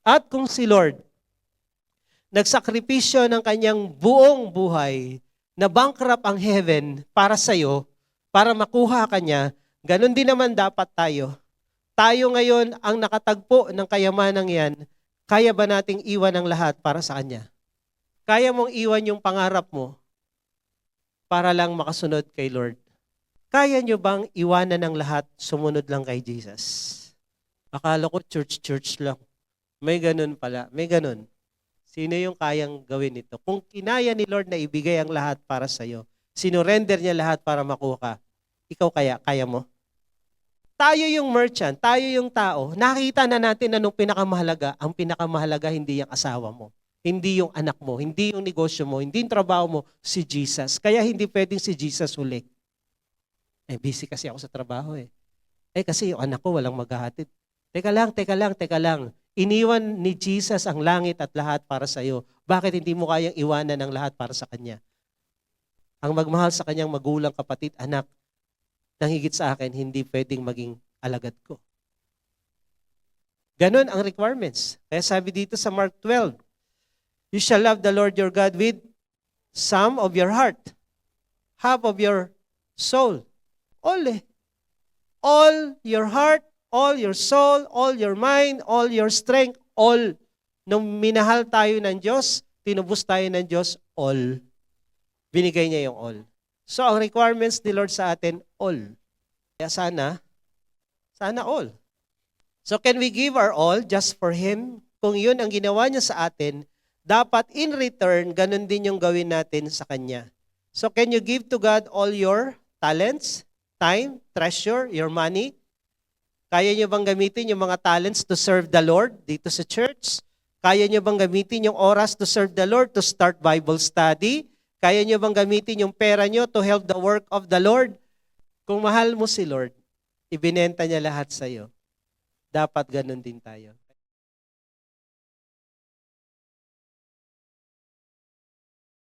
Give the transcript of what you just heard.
At kung si Lord nagsakripisyo ng kanyang buong buhay na bankrupt ang heaven para sa'yo, para makuha ka niya, ganun din naman dapat tayo. Tayo ngayon ang nakatagpo ng kayamanang yan, kaya ba nating iwan ang lahat para sa Kanya? Kaya mong iwan yung pangarap mo para lang makasunod kay Lord? Kaya nyo bang iwanan ang lahat, sumunod lang kay Jesus? Akala ko church lang. May ganun pala, may ganun. Sino yung kayang gawin ito? Kung kinaya ni Lord na ibigay ang lahat para sa'yo, sinurrender niya lahat para makuha ka, ikaw kaya mo? Tayo yung merchant, tayo yung tao, nakita na natin anong pinakamahalaga. Ang pinakamahalaga hindi yung asawa mo, hindi yung anak mo, hindi yung negosyo mo, hindi yung trabaho mo, si Jesus. Kaya hindi pwedeng si Jesus huli. Busy kasi ako sa trabaho kasi yung anak ko walang maghahatid. Teka lang. Iniwan ni Jesus ang langit at lahat para sa iyo. Bakit hindi mo kayang iwanan ang lahat para sa Kanya? Ang magmahal sa Kanyang magulang, kapatid, anak, nang higit sa akin, hindi pwedeng maging alagad ko. Ganon ang requirements. Kaya sabi dito sa Mark 12, you shall love the Lord your God with some of your heart, half of your soul. All your heart, all your soul, all your mind, all your strength, all. Nung minahal tayo ng Diyos, tinubos tayo ng Diyos, all. Binigay niya yung all. So, ang requirements ni Lord sa atin, all. Kaya sana all. So, can we give our all just for Him? Kung yun ang ginawa niya sa atin, dapat in return, ganun din yung gawin natin sa Kanya. So, can you give to God all your talents, time, treasure, your money? Kaya niyo bang gamitin yung mga talents to serve the Lord dito sa church? Kaya niyo bang gamitin yung oras to serve the Lord, to start Bible study? Kaya niyo bang gamitin yung pera niyo to help the work of the Lord? Kung mahal mo si Lord, ibinenta niya lahat sa iyo. Dapat ganun din tayo.